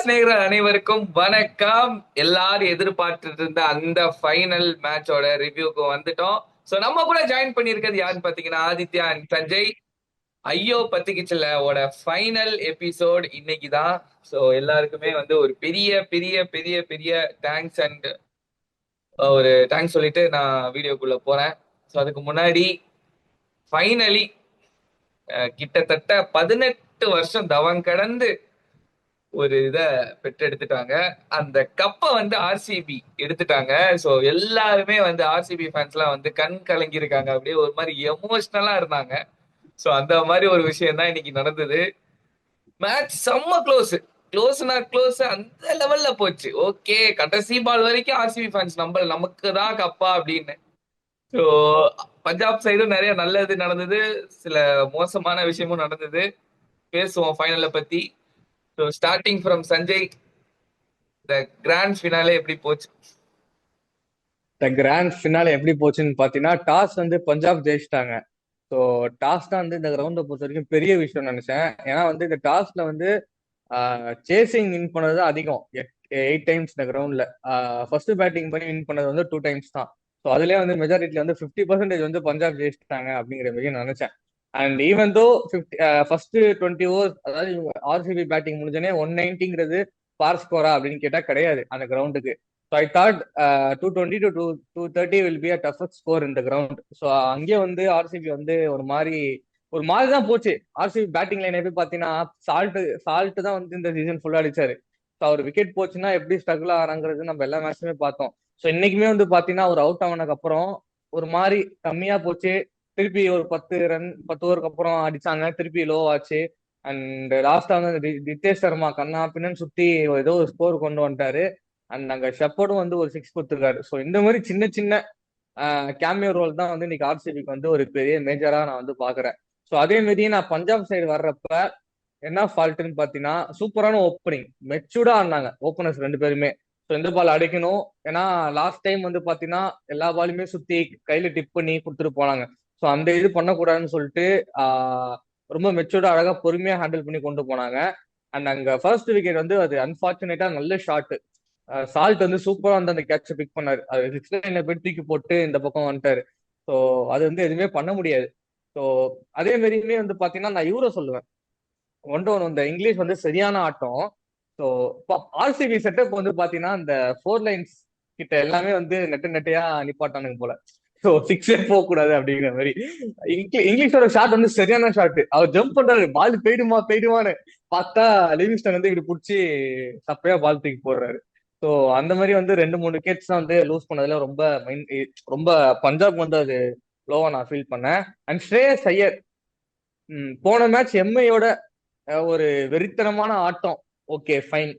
நேயர்கள் அனைவருக்கும் வணக்கம். எல்லாரும் எதிர்பார்த்துட்டு இருந்த அந்த ஃபைனல் மேட்சோட ரிவ்யூக்கு வந்துட்டோம். சோ நம்ம கூட ஜாயின் பண்ணியிருக்கிறது யாருன்னு பாத்தீங்கன்னா ஆதித்யா அண்ட் சஞ்சய். ஐயோ பத்திக்கிச்சுல ஓட ஃபைனல் எபிசோட் இன்னைக்கு தான். ஸோ எல்லாருக்குமே வந்து ஒரு பெரிய பெரிய பெரிய பெரிய தேங்க்ஸ் அண்ட் ஒரு தேங்க்ஸ் சொல்லிட்டு நான் வீடியோக்குள்ள போறேன். ஸோ அதுக்கு முன்னாடி ஃபைனலி கிட்டத்தட்ட 18 வருஷம் தவம் கடந்து ஒரு இத பெற்றெடுத்துட்டாங்க. அந்த கப்பை வந்து ஆர்சிபி எடுத்துட்டாங்க. சோ எல்லாருமே வந்து ஆர்சிபி ஃபேன்ஸ் எல்லாம் வந்து கண் கலங்கி இருக்காங்க. அப்படியே ஒரு மாதிரி எமோஷனலா இருந்தாங்க. சோ அந்த மாதிரி ஒரு விஷயம் தான் இன்னைக்கு நடந்தது. மேட்ச் செம்ம க்ளோஸ். க்ளோஸ்னா க்ளோஸ் அந்த லெவல்ல போச்சு. ஓகே, கடைசி பால் வரைக்கும் ஆர்சிபி ஃபேன்ஸ் நமக்கு தான் கப்பா அப்படின்னு. ஸோ பஞ்சாப் சைடும் நிறைய நல்லது நடந்தது, சில மோசமான விஷயமும் நடந்தது. பேசுவோம் ஃபைனலை பத்தி. ஸோ ஸ்டார்டிங் ஃப்ரம் சஞ்சய், இந்த கிராண்ட் ஃபினாலே எப்படி போச்சு? இந்த கிராண்ட் ஃபினாலே எப்படி போச்சுன்னு பாத்தீங்கன்னா, டாஸ் வந்து பஞ்சாப் ஜெயிச்சிட்டாங்க. ஸோ டாஸ் தான் வந்து இந்த கிரவுண்டை பொறுத்த வரைக்கும் பெரிய விஷயம் நினைச்சேன். ஏன்னா வந்து இந்த டாஸ்ல வந்து சேசிங் வின் பண்ணது அதிகம், 8 டைம்ஸ் இந்த கிரவுண்ட்ல. ஃபர்ஸ்ட் பேட்டிங் பண்ணி வின் பண்ணது வந்து 2 டைம்ஸ் தான். ஸோ அதுலயே வந்து மெஜாரிட்டில வந்து 50% வந்து பஞ்சாப் ஜெயிச்சிட்டாங்க அப்படிங்கிற மாதிரி நினைச்சேன். And even though first 20 overs, அதாவது ஆர்சிபி பேட்டிங் முடிஞ்சோடனே 190ங்கிறது பார் ஸ்கோரா அப்படின்னு கேட்டா கிடையாது அந்த கிரவுண்டுக்கு. So I thought 220 to 230 will be a toughest score இந்த கிரவுண்ட். ஸோ அங்கேயே வந்து ஆர்சிபி வந்து ஒரு மாதிரி தான் போச்சு. ஆர்சிபி பேட்டிங் லைன் எப்படி பாத்தீங்கன்னா, சால்ட் சால்ட் தான் வந்து இந்த சீசன் ஃபுல்லா அடிச்சாரு. ஸோ அவர் விக்கெட் போச்சுன்னா எப்படி ஸ்ட்ரகிள் ஆகிறாங்கிறது நம்ம எல்லா மேட்சுமே பார்த்தோம். ஸோ இன்னைக்குமே வந்து பாத்தீங்கன்னா ஒரு அவுட் ஆனதுக்கு அப்புறம் ஒரு மாதிரி கம்மியா போச்சு. திருப்பி ஒரு 10 ஓவருக்கு அப்புறம் அடிச்சாங்க, திருப்பி லோ ஆச்சு. அண்ட் லாஸ்டா வந்து நிதேஷ் சர்மா கண்ணா பின்னன்னு சுத்தி ஏதோ ஒரு ஸ்கோர் கொண்டு வந்துட்டாரு. அண்ட் அங்க ஷெப்பர்டும் வந்து ஒரு சிக்ஸ் கொடுத்துருக்காரு. ஸோ இந்த மாதிரி சின்ன சின்ன கேமியோ ரோல் தான் வந்து இன்னைக்கு ஆர்சிபிக்கு வந்து ஒரு பெரிய மேஜரா நான் வந்து பாக்குறேன். ஸோ அதே மாதிரி நான் பஞ்சாப் சைடு வர்றப்ப என்ன ஃபால்ட்டுன்னு பாத்தீங்கன்னா, சூப்பரான ஓப்பனிங், மெச்சூர்டா ஆடினாங்க ஓப்பனர்ஸ் ரெண்டு பேருமே. ஸோ எந்த பால் அடிக்கணும், ஏன்னா லாஸ்ட் டைம் வந்து பாத்தீங்கன்னா எல்லா பாலுமே சுத்தி கையில டிப் பண்ணி கொடுத்துட்டு போனாங்க. ஸோ அந்த இது பண்ணக்கூடாதுன்னு சொல்லிட்டு ரொம்ப மெச்சூர்டா அழகா பொறுமையா ஹேண்டில் பண்ணி கொண்டு போனாங்க. அண்ட் அங்க ஃபர்ஸ்ட் விக்கெட் வந்து அது அன்பார்ச்சுனேட்டா நல்ல ஷாட். சால்ட் வந்து சூப்பரா வந்து அந்த கேட்ச பிக் பண்ணாரு. அது சிக்ஸ் லைன்ல போய் தூக்கி போட்டு இந்த பக்கம் வந்துட்டாரு. ஸோ அது வந்து எதுவுமே பண்ண முடியாது. ஸோ அதே மாதிரியுமே வந்து பாத்தீங்கன்னா நான் இவரை சொல்லுவேன். ஒன்று இந்த இங்கிலீஷ் வந்து சரியான ஆட்டம். ஸோ ஆர்சிபி செட்டப் வந்து பாத்தீங்கன்னா இந்த ஃபோர் லைன்ஸ் கிட்ட எல்லாமே வந்து நெட்டு நெட்டையா நிப்பாட்டானுங்க போல. ஸோ சிக்ஸே போக கூடாது அப்படிங்கிற மாதிரி. இங்கிலீஷோட ஷாட் வந்து சரியான ஷாட். அவர் ஜம்ப் பண்றாரு, பால் போயிடுமா போயிடுமான்னு பார்த்தா லிவிங்ஸ்டன் வந்து இப்படி பிடிச்சி சப்பையா பால் தூக்கி போடுறாரு. ஸோ அந்த மாதிரி வந்து 2 3 விக்கெட்ஸ் தான் வந்து லூஸ் பண்ணதுல ரொம்ப பஞ்சாப் வந்து அது லோவா நான் ஃபீல் பண்ணேன். அண்ட் ஸ்ரேயஸ் ஐயர் போன மேட்ச் எம்ஐயோட ஒரு வெறித்தனமான ஆட்டம். Okay fine.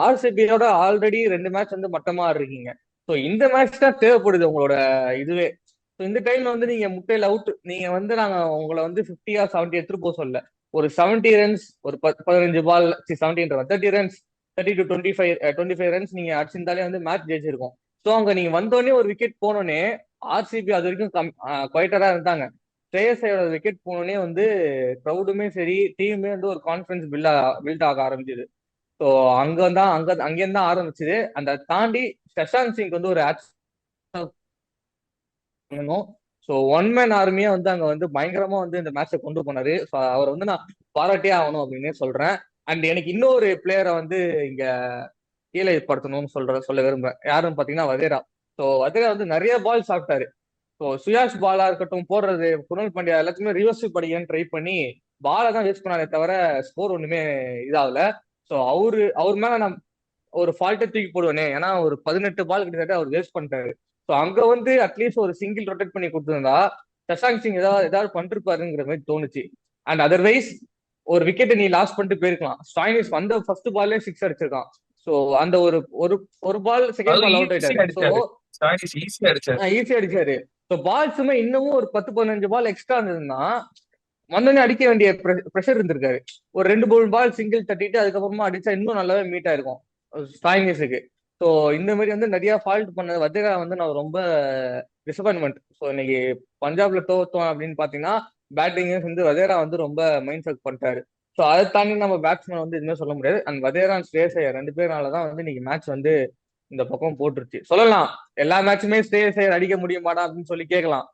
ஆர்சிபியோட ஆல்ரெடி 2 மேட்ச் வந்து மட்டமா இருக்கீங்க. ஸோ இந்த மேட்ச் தான் தேவைப்படுது உங்களோட இதுவே. ஸோ இந்த டைம்ல வந்து நீங்க முட்டையில அவுட், நீங்க வந்து நாங்க உங்களை வந்து 50 or 70 எடுத்துட்டு போக சொல்ல. ஒரு 70 ரன்ஸ், ஒரு 15 பால், 70 ரன்ஸ், 30 to 25 ரன்ஸ் நீங்க அடிச்சிருந்தாலே வந்து மேட்ச் ஜெயிச்சிருக்கும். ஸோ அங்க நீங்க வந்தோடனே ஒரு விக்கெட் போனோடனே ஆர்சிபி அது வரைக்கும் குவைட்டரா இருந்தாங்க. ஸ்ரேயஸோட விக்கெட் போனோடனே வந்து க்ரௌடுமே சரி, டீமுமே வந்து ஒரு கான்பிடன்ஸ் பில்ட் ஆக ஆரம்பிச்சது. ஸோ அங்கேருந்து தான் ஆரம்பிச்சது. அந்த தாண்டி சஷாந்த் சிங் வந்து ஒரு பண்ணணும். ஸோ ஒன் மேன் ஆர்மியா வந்து அங்க வந்து பயங்கரமா வந்து இந்த மேட்சை கொண்டு போனாரு. ஸோ அவரை வந்து நான் பாராட்டியே ஆகணும் அப்படின்னே சொல்றேன். அண்ட் எனக்கு இன்னொரு பிளேயரை வந்து இங்க கீழே படுத்தணும்னு சொல்ல விரும்புறேன். யாருன்னு பாத்தீங்கன்னா வதேரா. ஸோ வதேரா வந்து நிறைய பால் சாப்பிட்டாரு. ஸோ சுயாஷ் பாலா இருக்கட்டும், போடுறது குணல் பாண்டியா எல்லாத்தையுமே ரிவர்ஸ் படிக்கன்னு ட்ரை பண்ணி பாலை தான் வேஸ்ட் பண்ணாரே தவிர ஸ்கோர் ஒண்ணுமே இதாகல. ஸோ அவர் மேல நான் ஒரு ஃபால்ட்டை தூக்கி போடுவேனே, ஏன்னா ஒரு 18 பால் கிட்டத்தட்ட அவர் வேஸ்ட் பண்ணிட்டாரு. ஸோ அங்க வந்து அட்லீஸ்ட் ஒரு சிங்கிள் ரொட்டேட் பண்ணி கொடுத்துருந்தா சஷாங்க் சிங் ஏதாவது பண்ணிருப்பாருங்கிற மாதிரி தோணுச்சு. அண்ட் அதர்வைஸ் ஒரு விக்கெட்டை நீ லாஸ் பண்ணிட்டு போயிருக்கலாம். ஸ்டாயினிஸ் வந்த ஃபர்ஸ்ட் பால்லே சிக்ஸ் அடிச்சிருக்கான். ஸோ அந்த ஒரு ஒரு ஒரு பால் செகண்ட் அதுவும் பால் அவுட் ஈஸியா ஆயிட்டாரு. ஸோ அடிச்சாரு. ஸ்டாயினிஸ் ஈஸியா அடிச்சாரு. ஈஸியா அடிச்சாரு. ஸோ பால்ஸுமே இன்னமும் ஒரு 10 15 பால் எக்ஸ்ட்ரா இருந்ததுன்னா வந்தோடனே அடிக்க வேண்டிய ப்ரெஷர் இருந்திருக்காரு. ஒரு 2 3 பால் சிங்கிள் தட்டிட்டு அதுக்கப்புறமா அடிச்சா இன்னும் நல்லாவே மீட் ஆயிருக்கும் ஸ்டாயினிஸுக்கு. ஸோ இந்த மாதிரி வந்து நிறைய ஃபால்ட் பண்ணது வதேரா வந்து நான் ரொம்ப டிசப்பாயின்மெண்ட். ஸோ இன்னைக்கு பஞ்சாப்ல தோத்தோம் அப்படின்னு பாத்தீங்கன்னா பேட்டிங் வந்து வதேரா வந்து ரொம்ப மைண்ட் செட் பண்ணிட்டாரு. ஸோ அதை தாண்டி நம்ம பேட்ஸ்மேன் வந்து எதுவுமே சொல்ல முடியாது. அண்ட் வதேரா அண்ட் ஸ்ரேயஸ் ஐயர் 2 பேர்னால தான் வந்து இன்னைக்கு மேட்ச் வந்து இந்த பக்கம் போட்டுருச்சு சொல்லலாம். எல்லா மேட்சுமே ஸ்ரேயஸ் ஐயர் அடிக்க முடியுமாடா அப்படின்னு சொல்லி கேட்கலாம்.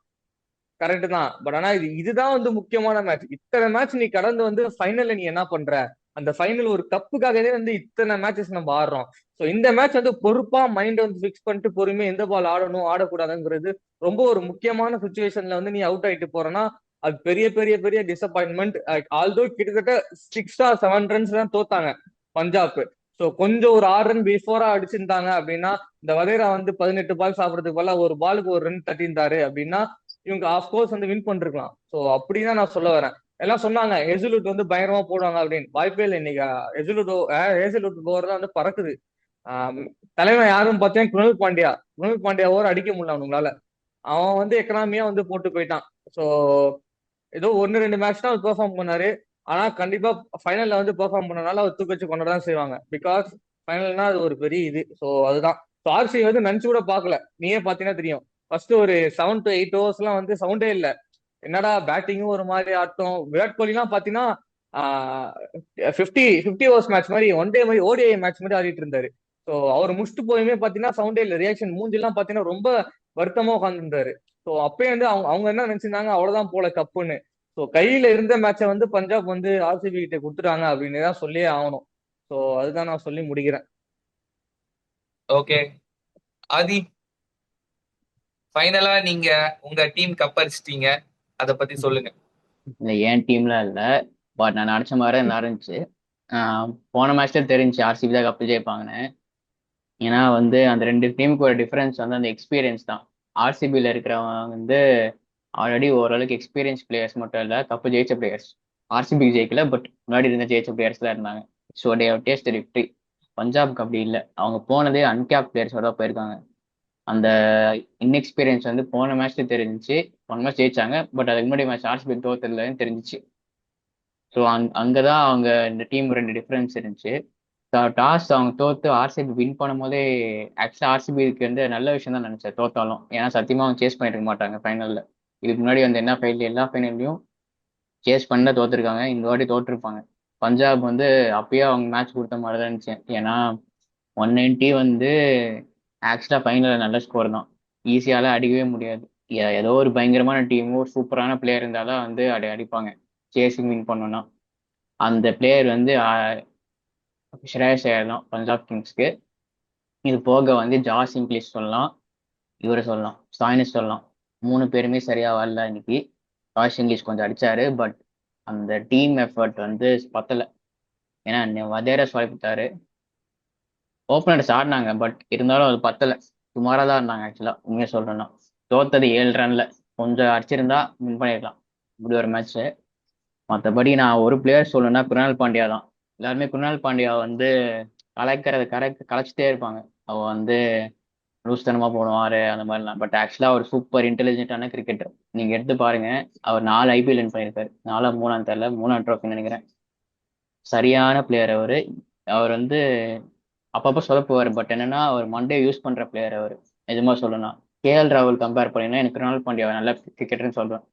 கரெக்ட் தான். பட் ஆனா இதுதான் வந்து முக்கியமான மேட்ச். இத்தனை மேட்ச் நீ கடந்து வந்து ஃபைனல்ல நீ என்ன பண்ற? அந்த ஃபைனல் ஒரு கப்புக்காகவே வந்து இத்தனை மேட்சஸ் நம்ம ஆடுறோம். ஸோ இந்த மேட்ச் வந்து பொறுப்பா மைண்ட் வந்து ஃபிக்ஸ் பண்ணிட்டு பொறுமையா எந்த பால் ஆடணும் ஆடக்கூடாதுங்கிறது ரொம்ப ஒரு முக்கியமான சுச்சுவேஷன்ல வந்து நீ அவுட் ஆயிட்டு போறனா அது பெரிய பெரிய பெரிய டிசப்பாயின்மெண்ட். ஆல்தோ கிட்டத்தட்ட 6 or 7 ரன்ஸ் தான் தோத்தாங்க பஞ்சாப். ஸோ கொஞ்சம் ஒரு 6 ரன் பிஃபோரா அடிச்சிருந்தாங்க அப்படின்னா இந்த வதேரா வந்து 18 பால் சாப்பிடறதுக்கு பதிலா ஒரு பாலுக்கு ஒரு ரன் தட்டியிருந்தாரு அப்படின்னா இவங்க ஆஃப்கோர்ஸ் வந்து வின் பண்ணிருக்கலாம். ஸோ அப்படிதான் நான் சொல்ல வரேன். எல்லாம் சொன்னாங்க ஹெசிலுட் வந்து பயங்கரமா போடுவாங்க அப்படின்னு. வாய்ப்பே இல்லை இன்னைக்கு. ஹேசிலுட் ஓவர் தான் வந்து பறக்குது. ஆஹ் தலைவன் யாருன்னு பார்த்தீங்கன்னா குணல் பாண்டியா ஓவர் அடிக்க முடியல அவங்களால. அவன் வந்து எக்கனாமியா வந்து போட்டு போயிட்டான். ஸோ ஏதோ 1 2 மேட்ச் தான் அவர் பெர்ஃபார்ம் பண்ணாரு. ஆனா கண்டிப்பா ஃபைனல்ல வந்து பெர்ஃபார்ம் பண்ணனால அவர் தூக்கி வச்சு கொண்டு தான் செய்வாங்க. பிகாஸ் ஃபைனல்னா அது ஒரு பெரிய இது. ஸோ அதுதான். ஸோ ஆர்சி வந்து நினைச்சு கூட பார்க்கல. நீயே பார்த்தீங்கன்னா தெரியும். ஃபர்ஸ்ட் ஒரு 7 to 8 hours எல்லாம் வந்து சவுண்டே இல்லை. என்னடா பேட்டிங்கும் ஒரு மாதிரி ஆட்டம். விராட் கோலிலாம் பாத்தீங்கன்னா 50 50 ஓவர்ஸ் மேட்ச் மாதிரி ஒன் டே மாதிரி ஓடிஐ மேட்ச் மாதிரி ஆடிட்டு இருந்தாரு. ஸோ அவர் முடிச்சுட்டு போயுமே பாத்தீங்கன்னா சவுண்டே இல்லை. ரியாக்ஷன் மூஞ்சிலாம் பாத்தீங்கன்னா ரொம்ப வருத்தமா உட்காந்துருந்தாரு. ஸோ அப்பயே வந்து அவங்க அவங்க என்ன நினைச்சிருந்தாங்க அவ்வளவுதான் போல கப்புன்னு. ஸோ கையில இருந்த மேட்சை வந்து பஞ்சாப் வந்து ஆர்சிபி கிட்ட கொடுத்துட்டாங்க அப்படின்னு தான் சொல்லியே ஆகணும். ஸோ அதுதான் நான் சொல்லி முடிக்கிறேன். ஓகே ஆதி, ஃபைனலா நீங்க உங்க டீம் கப்படிச்சிட்டீங்க, அத பத்தி சொல்லுங்க. இல்லை என் டீம்லாம் இல்லை, பட் நான் நினச்ச மாதிரி தான் நடந்துச்சு. போன மேட்ச்ல தெரிஞ்சு ஆர்சிபி தான் கப்பு ஜெயிப்பாங்கன்னு. ஏன்னா வந்து அந்த ரெண்டு டீமுக்கு ஒரு டிஃபரன்ஸ் வந்து அந்த எக்ஸ்பீரியன்ஸ் தான். ஆர்சிபியில் இருக்கிறவங்க வந்து ஆல்ரெடி ஓரளவுக்கு எக்ஸ்பீரியன்ஸ் பிளேயர்ஸ் மட்டும் இல்லை, கப்பு ஜெயிச்ச பிளேயர்ஸ். ஆர்சிபி ஜெயிக்கல, பட் முன்னாடி இருந்த ஜெயிச்ச பிளேயர்ஸ் தான் இருந்தாங்க. So they taste victory. பஞ்சாப்க்கு அப்படி இல்லை, அவங்க போனதே அன்கேப் பிளேயர்ஸோட தான் போயிருக்காங்க. அந்த இன்எக்ஸ்பீரியன்ஸ் வந்து போன மேட்ச்ல தெரிஞ்சிச்சு. போன மேட்ச் ஜெயிச்சாங்க, பட் அதுக்கு முன்னாடி மேட்ச் ஆர்சிபி தோத்ததுலன்னு தெரிஞ்சிச்சு. ஸோ அங்கதான் அவங்க இந்த டீம் ரெண்டு டிஃபரன்ஸ் இருந்துச்சு. டாஸ் அவங்க தோத்து ஆர்சிபி வின் பண்ணும் போதே ஆக்சுவலாக ஆர்சிபிக்கு வந்து நல்ல விஷயம் தான் நினைச்சேன் தோத்தாலும். ஏன்னா சத்தியமா அவங்க சேஸ் பண்ணிட்டு இருக்க மாட்டாங்க ஃபைனல்ல. இதுக்கு முன்னாடி வந்து என்ன ஃபைனல் எல்லா ஃபைனல்லையும் சேஸ் பண்ண தோத்துருக்காங்க, இந்த வாட்டி தோத்துருப்பாங்க. பஞ்சாப் வந்து அப்பயே அவங்க மேட்ச் கொடுத்த மாதிரி தான் இருந்துச்சு. ஏன்னா 190 வந்து ஆக்சுவலாக ஃபைனலில் நல்ல ஸ்கோர் தான், ஈஸியால அடிக்கவே முடியாது. ஏதோ ஒரு பயங்கரமான டீமோ ஒரு சூப்பரான பிளேயர் இருந்தாலும் வந்து அடிப்பாங்க சேசிங் வின் பண்ணோம்னா. அந்த பிளேயர் வந்து ஸ்ரேயஸ் ஐயர் தான் பஞ்சாப் கிங்ஸ்க்கு. இது போக வந்து ஜாஸ் இங்கிலீஷ் சொல்லலாம், இவரை சொல்லலாம், ஸ்டாயினிஸ் சொல்லலாம். 3 பேருமே சரியா வரல இன்னைக்கு. ஜாஸ் இங்கிலீஷ் கொஞ்சம் அடிச்சாரு, பட் அந்த டீம் எஃபர்ட் வந்து பத்தலை. ஏன்னா வதேரா சொல்லிவிட்டாரு, ஓப்பனர்ஸ் ஆடினாங்க, பட் இருந்தாலும் அது பத்தலை. சுமாராக தான் இருந்தாங்க ஆக்சுவலாக உண்மையாக சொல்லணும்னா. தோத்தது 7 ரன்ல, கொஞ்சம் அடிச்சிருந்தா வின் பண்ணிடலாம் இப்படி ஒரு மேட்ச்சு. மற்றபடி நான் ஒரு பிளேயர் சொல்லணும்னா குருணால் பாண்டியா தான். எல்லாருமே குருணால் பாண்டியா வந்து கலைச்சிட்டே இருப்பாங்க. அவ வந்து லூஸ்தனமா போடுவாரு அந்த மாதிரிலாம், பட் ஆக்சுவலா ஒரு சூப்பர் இன்டெலிஜென்ட்டான கிரிக்கெட்டர். நீங்க எடுத்து பாருங்க, அவர் 4 IPL வின் பண்ணியிருக்காரு. 4 மூணாம் தெரியல, 3ஆம் ட்ராஃபி நினைக்கிறேன். சரியான பிளேயர் அவரு. அவர் வந்து அப்பப்போ சொதப்புவார், பட் என்னன்னா அவர் மண்டே யூஸ் பண்ற பிளேயர் அவர். நிஜமா சொல்லணும், KL ராகுல் கம்பேர் பண்ணீங்கன்னா எனக்கு குருணால் பாண்டியா நல்ல கிரிக்கெட்டர்னு சொல்றேன்.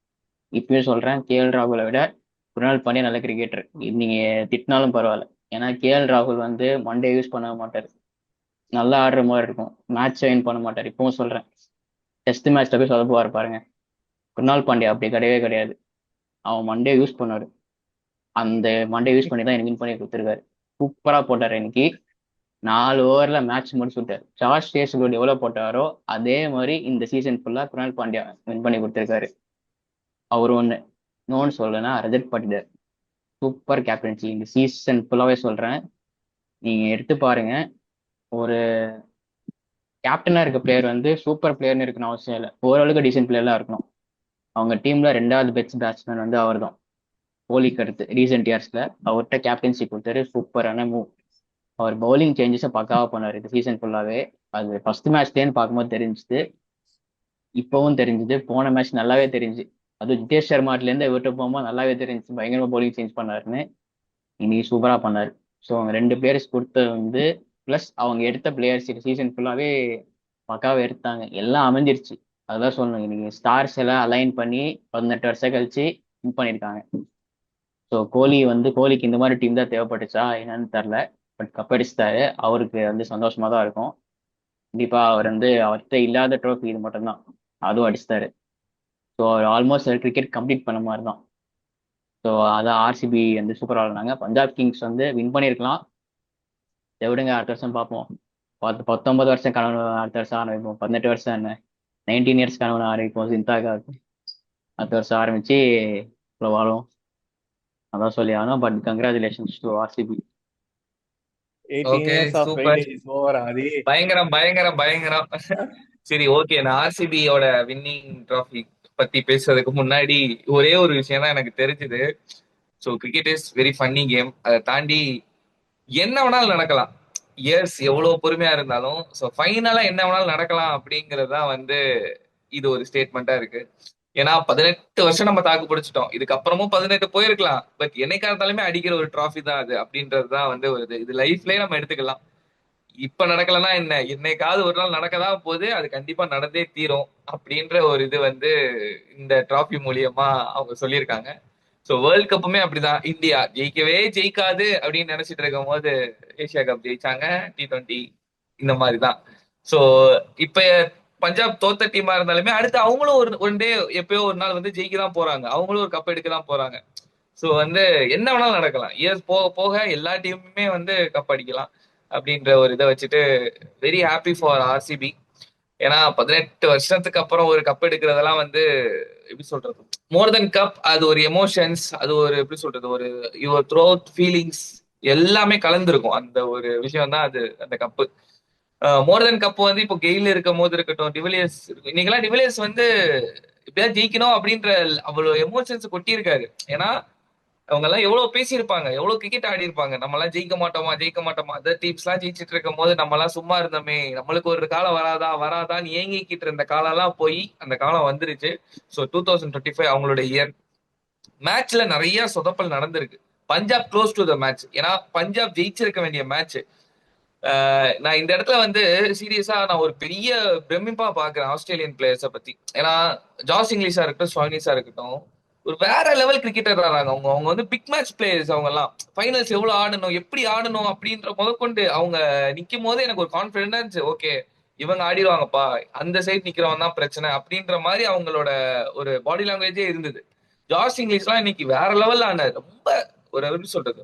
இப்பயும் சொல்றேன், KL ராகுலை விட குருணால் பாண்டியா நல்ல கிரிக்கெட்டர். நீங்க திட்டினாலும் பரவாயில்ல. ஏன்னா KL ராகுல் வந்து மண்டே யூஸ் பண்ண மாட்டார், நல்லா ஆடுற மாதிரி இருக்கும், மேட்ச் வின் பண்ண மாட்டார். இப்பவும் சொல்றேன், டெஸ்ட் மேட்ச்ல போய் சொதப்புவார் பாருங்க. குருணால் பாண்டியா அப்படி கிடையவே கிடையாது, அவன் மண்டே யூஸ் பண்ணாரு. அந்த மண்டே யூஸ் பண்ணி தான் எனக்கு வின் பண்ணி கொடுத்துருக்காரு. சூப்பரா போட்டார் இன்னைக்கு. 4 ஓவர்ல மேட்ச் முடிச்சு விட்டார். ஜார்ஜ் ஹேசல்வுட் எவ்வளவு போட்டாரோ அதே மாதிரி இந்த சீசன் ஃபுல்லா குருணால் பாண்டியா வின் பண்ணி கொடுத்துருக்காரு. அவர் ஒண்ணு. இன்னொன்னு சொல்லனா ரஜத் பாட்டிதார், சூப்பர் கேப்டன்சி இந்த சீசன் ஃபுல்லாவே சொல்றேன். நீங்க எடுத்து பாருங்க, ஒரு கேப்டனா இருக்க பிளேயர் வந்து சூப்பர் பிளேயர்னு இருக்கணும் அவசியம் இல்லை, ஓரளவுக்கு டீசென்ட் பிளேயர்லாம் இருக்கணும். அவங்க டீம்ல 2வது பெஸ்ட் பேட்ஸ்மேன் வந்து அவர் தான். கோலிக்கு அடுத்து ரீசெண்ட் இயர்ஸ்ல அவர்கிட்ட கேப்டன்சி கொடுத்தாரு, சூப்பரான மூவ். அவர் பவுலிங் சேஞ்சஸை பக்காவா பண்ணார் இந்த சீசன் ஃபுல்லாவே. அது ஃபர்ஸ்ட் மேட்ச்லேன்னு பார்க்கும்போது தெரிஞ்சுது, இப்பவும் தெரிஞ்சுது, போன மேட்ச் நல்லாவே தெரிஞ்சு. அது ஜிதேஷ் சர்மாட்லேருந்து இவர்கிட்ட போகும்போது நல்லாவே தெரிஞ்சு பயங்கரமா பவுலிங் சேஞ்ச் பண்ணாருன்னு. இன்னைக்கு சூப்பரா பண்ணாரு. ஸோ அவங்க 2 பிளேயர்ஸ் கொடுத்தது வந்து ப்ளஸ் அவங்க எடுத்த பிளேயர்ஸ் சீசன் ஃபுல்லாவே பக்காவே எடுத்தாங்க, எல்லாம் அமைஞ்சிருச்சு. அதெல்லாம் சொல்லணும், இன்னைக்கு ஸ்டார்ஸ் எல்லாம் அலைன் பண்ணி 18 வருஷம் கழிச்சு வின் பண்ணியிருக்காங்க. ஸோ கோலிக்கு இந்த மாதிரி டீம் தான் தேவைப்பட்டுச்சா என்னன்னு தெரில. பட் கப் அடிச்சிட்டாரு. அவருக்கு வந்து சந்தோஷமா தான் இருக்கும். கண்டிப்பா அவர் வந்து அவர்கிட்ட இல்லாத ட்ரோஃபி இது மட்டும்தான், அதுவும் அடிச்சிட்டாரு. ஸோ அவர் ஆல்மோஸ்ட் கிரிக்கெட் கம்ப்ளீட் பண்ண மாதிரி தான். ஸோ அதான் ஆர்சிபி வந்து சூப்பராக விளாண்டாங்க. பஞ்சாப் கிங்ஸ் வந்து வின் பண்ணியிருக்கலாம். இதை விடுங்க, அடுத்த வருஷம் பார்ப்போம். 19 வருஷம் கனவு அடுத்த வருஷம் ஆரம்பிப்போம். 18 வருஷம் என்ன, 19 இயர்ஸ் கனவு ஆரம்பிப்போம் சிந்தாக்கா. அடுத்த வருஷம் ஆரம்பிச்சு இவ்வளோ வாழும். அதான் சொல்லி ஆகணும். But congratulations to RCB. 18 okay, years of super. Wait is over Aadhi. பயங்கரம் பயங்கரம் பயங்கரம். சரி, ஓகே. நான் ஆர்சிபியோட வின்னிங் டிராஃபி பத்தி பேசுறதுக்கு முன்னாடி ஒரே ஒரு விஷயம் தான் எனக்கு தெரிஞ்சுது. So cricket is very funny game. அதை தாண்டி என்ன வேணாலும் நடக்கலாம். எஸ், எவ்வளவு பொறுமையா இருந்தாலும் ஸோ ஃபைனலா என்ன வேணாலும் நடக்கலாம் அப்படிங்கிறது தான் வந்து இது ஒரு ஸ்டேட்மெண்டா இருக்கு. ஏன்னா 18 வருஷம் நம்ம தாக்கு பிடிச்சிட்டோம். இதுக்கப்புறமும் 18 போயிருக்கலாம். பட் என்னைக்கா இருந்தாலுமே அடிக்கிற ஒரு டிராஃபி தான் அது. அப்படின்றது தான் வந்து ஒரு இது லைஃப்லயே நம்ம எடுத்துக்கலாம். இப்ப நடக்கலன்னா என்ன, என்னைக்காவது ஒரு நாள் நடக்கதான் போகுது. அது கண்டிப்பா நடந்தே தீரும் அப்படின்ற ஒரு இது வந்து இந்த டிராஃபி மூலியமா அவங்க சொல்லியிருக்காங்க. சோ வேர்ல்ட் கப்புமே அப்படிதான். இந்தியா ஜெயிக்கவே ஜெயிக்காது அப்படின்னு நினைச்சிட்டு இருக்கும் போது ஏசியா கப் ஜெயிச்சாங்க. T20 இந்த மாதிரிதான். சோ இப்ப பஞ்சாப் தோத்த டீமா இருந்தாலுமே அடுத்து அவங்களும் ஒரு ஒன் டே எப்பயோ ஒரு நாள் வந்து ஜெயிக்க தான் போறாங்க. அவங்களும் ஒரு கப் எடுக்க தான் போறாங்க. சோ வந்து என்ன வேணாலும் நடக்கலாம். இயர்ஸ் போக போக எல்லா டீமுமே வந்து கப் அடிக்கலாம் அப்படின்ற ஒரு இதை வச்சுட்டு வெரி ஹாப்பி ஃபார் ஆர்சிபி. ஏன்னா 18 வருஷத்துக்கு அப்புறம் ஒரு கப் எடுக்கிறதெல்லாம் வந்து எப்படி சொல்றது, மோர் தென் கப். அது ஒரு எமோஷன்ஸ், அது ஒரு எப்படி சொல்றது, ஒரு யுவர் த்ரோட் ஃபீலிங்ஸ் எல்லாமே கலந்துருக்கும். அந்த ஒரு விஷயம் தான் அது, அந்த கப்பு. மோர் தென் கப் வந்து இப்போ கெயில் இருக்கும் போது இருக்கட்டும், டிவிலியர்ஸ் இன்னைக்கெல்லாம் டிவிலியர்ஸ் வந்து இப்படியா ஜெயிக்கணும் அப்படின்ற அவ்வளவு எமோஷன்ஸ் கொட்டியிருக்காரு. ஏன்னா அவங்க எல்லாம் எவ்வளவு பேசியிருப்பாங்க, எவ்வளவு கிரிக்கெட் ஆடி இருப்பாங்க. நம்ம எல்லாம் ஜெயிக்க மாட்டோமா ஜெயிக்க மாட்டோமா, அதர் டீம்ஸ் எல்லாம் ஜெயிச்சிட்டு இருக்கும் போது நம்ம எல்லாம் சும்மா இருந்தோமே, நம்மளுக்கு ஒரு காலம் வராதா வராதான்னு ஏங்கிக்கிட்டு இருந்த காலம் எல்லாம் போய் அந்த காலம் வந்துருச்சு. ஸோ 2025 அவங்களோட இயர். மேட்ச்ல நிறைய சொதப்பல் நடந்திருக்கு. Punjab close to the match. ஏன்னா பஞ்சாப் ஜெயிச்சிருக்க வேண்டிய மேட்ச். நான் இந்த இடத்துல வந்து சீரியஸா நான் ஒரு பெரிய பிரமிப்பா பாக்குறேன் ஆஸ்திரேலியன் பிளேயர்ஸை பத்தி. ஏன்னா ஜாஸ் இங்கிலீஷா இருக்கட்டும், ஸ்டாயினிஸா இருக்கட்டும், ஒரு வேற லெவல் கிரிக்கெட்டர் ஆறாங்க. அவங்க அவங்க வந்து பிக் மேட்ச் பிளேயர்ஸ். அவங்க எல்லாம் ஃபைனல்ஸ் எவ்வளவு ஆடணும், எப்படி ஆடணும் அப்படின்ற முதற்கொண்டு அவங்க நிக்கும் போது எனக்கு ஒரு கான்பிடென்டா இருந்துச்சு. ஓகே, இவங்க ஆடிடுவாங்கப்பா, அந்த சைட் நிக்கிறவன் தான் பிரச்சனை அப்படின்ற மாதிரி அவங்களோட ஒரு பாடி லாங்குவேஜே இருந்தது. ஜாஸ் இங்கிலீஷ்லாம் இன்னைக்கு வேற லெவல் ஆனார். ரொம்ப ஒரு எப்படி சொல்றது,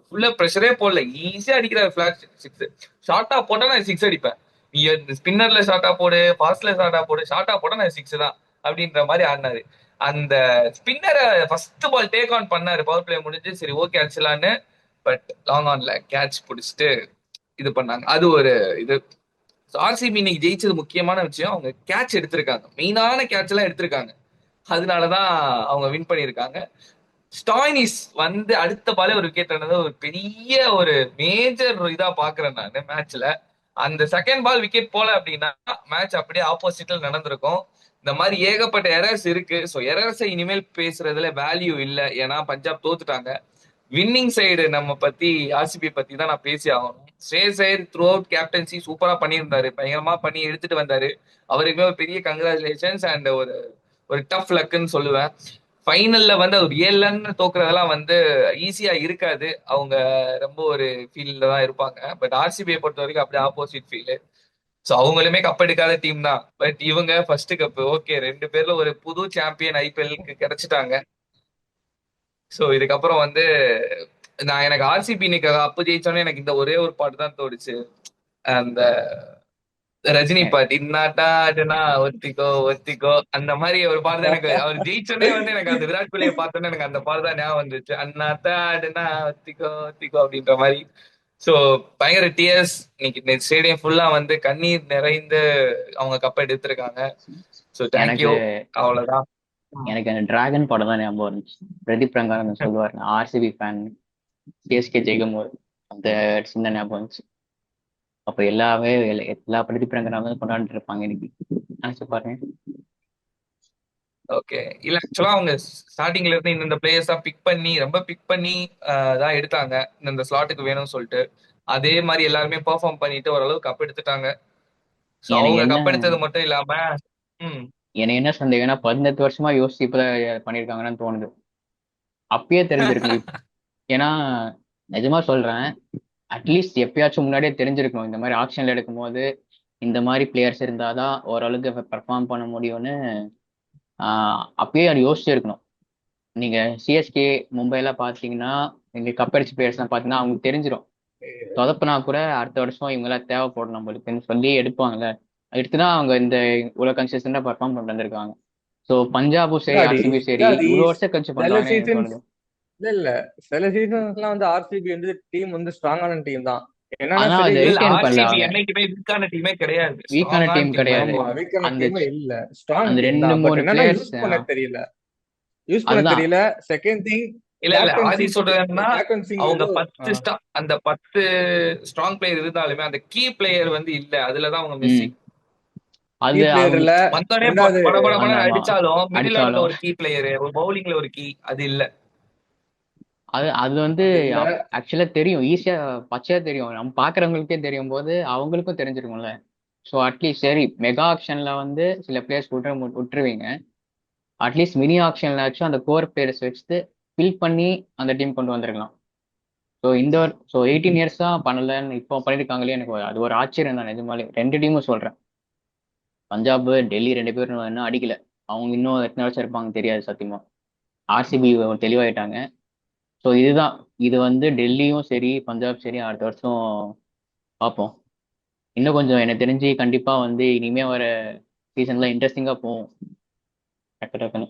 ஃபுல்லா ப்ரெஷரே போடல, ஈஸியா அடிக்கிறார் ஃபிளாட் சிக்ஸ். ஷார்ட்டா போட்டா நான் சிக்ஸ் அடிப்பேன். நீ ஸ்பின்னர்ல ஷார்ட்டா போடு, ஃபாஸ்ட்ல ஷார்ட்டா போடு, ஷார்ட்டா போட்டா நான் சிக்ஸ் தான் அப்படின்ற மாதிரி ஆடினாரு. அந்த ஸ்பின்னரை ஃபர்ஸ்ட் பால் டேக் ஆன் பண்ணாரு. பவர் பிளே முடிஞ்சு சரி ஓகே அடிச்சலான்னு. பட் லாங் ஆன்ல கேட்ச் பிடிச்சிட்டு இது பண்ணாங்க. அது ஒரு இது. ஆர்சிபி இன்னைக்கு ஜெயிச்சது முக்கியமான விஷயம், அவங்க கேட்ச் எடுத்திருக்காங்க, மெயினான கேட்ச் எல்லாம் எடுத்திருக்காங்க. அதனாலதான் அவங்க வின் பண்ணியிருக்காங்க. ஸ்டாய்னிஸ் வந்து அடுத்த பாலே ஒரு விக்கெட் ஆனது ஒரு பெரிய ஒரு மேஜர் இதா பாக்குறேன் நான் மேட்ச்ல. அந்த செகண்ட் பால் விக்கெட் போல அப்படின்னா மேட்ச் அப்படியே ஆப்போசிட்ல நடந்திருக்கும். இந்த மாதிரி ஏகப்பட்ட எரர்ஸ் இருக்கு. ஸோ எரர்ஸை இனிமேல் பேசுறதுல வேல்யூ இல்லை. ஏன்னா பஞ்சாப் தோத்துட்டாங்க. வின்னிங் சைடு நம்ம பத்தி, ஆர்சிபி பத்தி தான் நான் பேசி ஆகணும். ஸ்ரேயஸ் ஐயர் த்ரூ அவுட் கேப்டன்சி சூப்பரா பண்ணியிருந்தாரு, பயங்கரமா பண்ணி எடுத்துட்டு வந்தாரு. அவருக்குமே ஒரு பெரிய கங்க்ராச்சுலேஷன்ஸ் அண்ட் ஒரு ஒரு டஃப் லக்குன்னு சொல்லுவேன். ஃபைனல்ல வந்து ஒரு 7 ரன் தோக்குறதெல்லாம் வந்து ஈஸியா இருக்காது. அவங்க ரொம்ப ஒரு ஃபீல்ட்ல தான் இருப்பாங்க. பட் ஆர்சிபியை பொறுத்த வரைக்கும் அப்படியே ஆப்போசிட் ஃபீல். ஸோ அவங்களுமே கப் எடுக்காத டீம் தான். பட் இவங்க ஃபர்ஸ்ட் கப். ஓகே, 2 பேர்ல ஒரு புது சாம்பியன் ஐபிஎல்க்கு கிடைச்சிட்டாங்க. ஸோ இதுக்கப்புறம் வந்து நான் எனக்கு ஆர்சிபி இன்னைக்கு அப்ப ஜெயிச்சோன்னே எனக்கு இந்த ஒரே ஒரு பாட்டு தான் தோணுச்சு. அந்த ரஜினி பாட்டு, இன்னாட்டா அதுனா ஒத்திக்கோ ஒத்திக்கோ, அந்த மாதிரி ஒரு பாட்டு தான் எனக்கு. அவர் ஜெயிச்சோன்னே வந்து எனக்கு அந்த விராட் கோலியை பார்த்தோன்னே எனக்கு அந்த பாட்டு தான் ஞாபகம் வந்துச்சு. அண்ணாத்தா அதுனா ஒத்திக்கோ ஒத்திக்கோ அப்படின்ற மாதிரி. ஸோ பயங்கர டியர்ஸ் இன்னைக்கு ஸ்டேடியம் ஃபுல்லா வந்து கண்ணீர் நிறைந்து அவங்க கப் எடுத்திருக்காங்க. ஸோ எனக்கு தேங்க்யூ. அவ்வளவுதான். எனக்கு அந்த டிராகன் படம் தான் ஞாபகம் இருந்துச்சு. பிரதீப் ரங்கானந்தன் சொல்லுவார், நான் ஆர்சிபி ஃபேன், சிஎஸ்கே ஜெயிக்கும் போது அந்த சின்ன ஞாபகம் இருந்துச்சு. அப்ப எல்லா பிரதீப் ரங்கநாதனும் கொண்டாடிட்டு இருப்பாங்க இன்னைக்கு. நினைச்சு பாருங்க. ஓகே. இல்ல ஆக்சுவலா அவங்க ஸ்டார்டிங்ல இருந்து இந்த பிளேயர்ஸ் தான் பிக் பண்ணி, ரொம்ப பிக் பண்ணி தான் எடுத்தாங்க இந்த ஸ்லாட்டுக்கு வேணும்னு சொல்லிட்டு. அதே மாதிரி எல்லாருமே பெர்ஃபார்ம் பண்ணிட்டு ஓரளவு கப் எடுத்துட்டாங்க. ஸோ எனக்கு அவங்க என்ன கப் எடுத்தது மட்டும் இல்லாம ம் எனக்கு என்ன சந்தேகம்னா 18 வருஷமா யோசிச்சு இப்பதான் பண்ணியிருக்காங்கன்னு தோணுது. அப்பயே தெரிஞ்சிருக்கணும். ஏன்னா நிஜமா சொல்றேன், அட்லீஸ்ட் எப்பயாச்சும் முன்னாடியே தெரிஞ்சிருக்கணும் இந்த மாதிரி ஆக்ஷன்ல எடுக்கும்போது இந்த மாதிரி பிளேயர்ஸ் இருந்தாதான் ஓரளவுக்கு பெர்ஃபார்ம் பண்ண முடியும்னு. அப்பயே அது யோசிச்சிருக்கணும். நீங்க சிஎஸ்கே மும்பைலாம் பார்த்தீங்கன்னா, நீங்க கப் அடிச்ச பிளேயர்ஸ்லாம் பார்த்தீங்கன்னா அவங்களுக்கு தெரிஞ்சிடும். சொதப்புனா கூட அடுத்த வருஷம் இவங்கெல்லாம் தேவைப்படும் நம்மளுக்குன்னு சொல்லி எடுப்பாங்கல்ல. எடுத்துனா அவங்க இந்த இவ்வளவு கன்சிஸ்டண்டா பர்ஃபார்ம் பண்ணிட்டு வந்திருக்காங்க. ஸோ பஞ்சாபும் சரி இல்லாடி ஆர்சிபி சரி இல்லாடி இவ்வளவு வருஷம் கழிச்சு சில பண்றாங்கன்னு எனக்கு சீசன்ஸ் தோணுது. இல்ல இல்ல சில சீசன்ஸ்லாம் வந்து ஆர்சிபி வந்து டீம் வந்து ஸ்ட்ராங்கான டீம் தான். என்னன்னா ஆனா சரி அதை இல்ல இல்ல ரிட்டைன் பண்ணல ஆர்சிபி அவங்க. என்னைக்குமே வீக்கான டீமே கிடையாது, வீக்கான ஸ்ட்ராங்கான டீம் டீம் தான் கிடையாது. ஆமா, எப்பவுமே. வீக்கான அந்த டீமே இல்ல, ஸ்ட்ராங் அந்த டீம் ரெண்டு தான். பட் மூணு என்னன்னா பிளேயர்ஸ் யூஸ் பண்ண தெரியல, யூஸ் பண்ண அதுதான். தெரியல. செகண்ட் திங், இல்ல இல்ல ஆதி சொல்றதுன்னா அவங்க கேப்டன்சிங்கிறது 10 ஸ்ட்ராங் பிளேயர் இருந்தாலுமே அந்த கீ பிளேயர் வந்து இல்ல, அதுலதான் அவங்க ம் மிஸ்ஸிங். கீ அது பிளேயர் அவங்க இல்ல. வந்தோடனே ரெண்டாவது பட பட அந்த பட ஆமா அடிச்சாலும் மிடில் ஆர்டர்ல அடிச்சாலும் ஒரு கீ பிளேயர், ஒரு பவுலிங்ல ஒரு கீ, அது இல்ல. அது அது வந்து அது இல்ல. ஆக்சுவலா தெரியும், ஈஸியா பச்சையா தெரியும், நம்ம பாக்குறவங்களுக்கே தெரியும் போது அவங்களுக்கும் தெரிஞ்சிருக்கும்ல. ஸோ அட்லீஸ்ட் சரி மெகா ஆக்ஷன்ல வந்து சில பிளேயர்ஸ் விட்டுருவீங்க. அட்லீஸ்ட் மினி ஆக்ஷன்லாச்சும் அந்த கோர் பிளேயர்ஸ் வச்சு ஃபில் பண்ணி அந்த டீம் கொண்டு வந்திருக்கலாம். ஸோ 18 இயர்ஸ் தான் பண்ணலன்னு இப்போ பண்ணிருக்காங்களே, எனக்கு அது ஒரு ஆச்சரியம் தான் நிஜமாலே. ரெண்டு டீமும் சொல்றேன், பஞ்சாப் டெல்லி ரெண்டு பேரும் இன்னும் அடிக்கல. அவங்க இன்னும் எத்தனை வருஷம் இருப்பாங்க தெரியாது சத்தியமா. ஆர்சிபி தெளிவாயிட்டாங்க. ஸோ இதுதான், இது வந்து டெல்லியும் சரி பஞ்சாப் சரி அடுத்த வருஷம் பார்ப்போம். இன்னும் கொஞ்சம் எனக்கு தெரிஞ்சு கண்டிப்பா வந்து இனிமே வர சீசன்ல இன்ட்ரெஸ்டிங்கா போகும் டக்கு டக்குன்னு.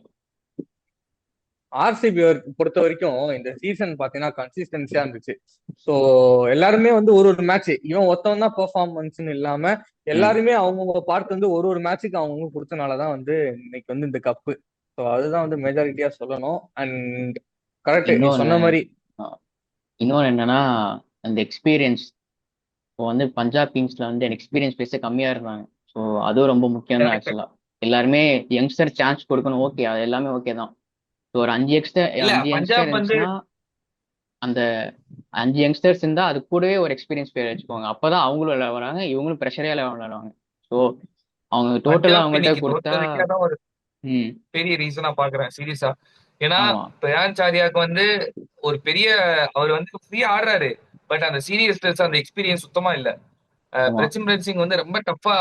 ஆர்சிபி பொறுத்த வரைக்கும் இந்த சீசன் பாத்தீங்கன்னா கன்சிஸ்டன்சியா இருந்துச்சு. சோ எல்லாருமே வந்து ஒரு ஒரு மேட்ச் இவன் ஒருத்தவன் தான் பெர்ஃபார்மன்ஸ்னு இல்லாம ம் எல்லாருமே அவங்கவுங்க பார்ட் வந்து ஒரு ஒரு மேட்சுக்கு அவங்கவுங்க கொடுத்தனாலதான் வந்து இன்னைக்கு வந்து இந்த கப்பு. ஸோ அதுதான் வந்து மெஜாரிட்டியா சொல்லணும். அண்ட் கரெக்ட் நீ இன்னொன்னு சொன்ன மாதிரி. இன்னொன்னு என்னன்னா அந்த எக்ஸ்பீரியன்ஸ். இப்போ வந்து பஞ்சாப் கிங்ஸ்ல வந்து எக்ஸ்பீரியன்ஸ் பேச கம்மியா இருந்தாங்க. ஸோ அதுவும் ரொம்ப முக்கியம் தான் Correct. ஆக்சுவலா. எல்லாருமே யங்ஸ்டர் சான்ஸ் கொடுக்கணும், ஓகே அது எல்லாமே ஓகே தான். ஸோ ஒரு இல்ல அஞ்சு யங்ஸ்டர் பஞ்சாப் வந்து இருந்துச்சுன்னா அந்த 5 யங்ஸ்டர்ஸ் இருந்தா அது கூடவே ஒரு எக்ஸ்பீரியன்ஸ் பேர் வச்சுக்கோங்க. அப்பதான் அவங்களும் விளையாட வராங்க, இவங்களும் ப்ரெஷரே விளையாடுவாங்க. ஸோ அவங்க டோட்டலா பஞ்சாப் அவங்கள்ட்ட இன்னைக்கு தோத்த கொடுத்தா. வைக்காத ஒரு ம் பெரிய ரீசனா பாக்குறேன் சீரியஸா. ஏன்னா ஆமா பிரயான்சாரியாக்கு வந்து ஒரு பெரிய, அவர் வந்து ஃப்ரீயா ஆடுறாரு, பட் அந்த சீரியஸ்னஸ் அந்த எக்ஸ்பீரியன்ஸ் சுத்தமா இல்ல. ஆமா பிரசிம்ரன் சிங் வந்து ரொம்ப டஃபா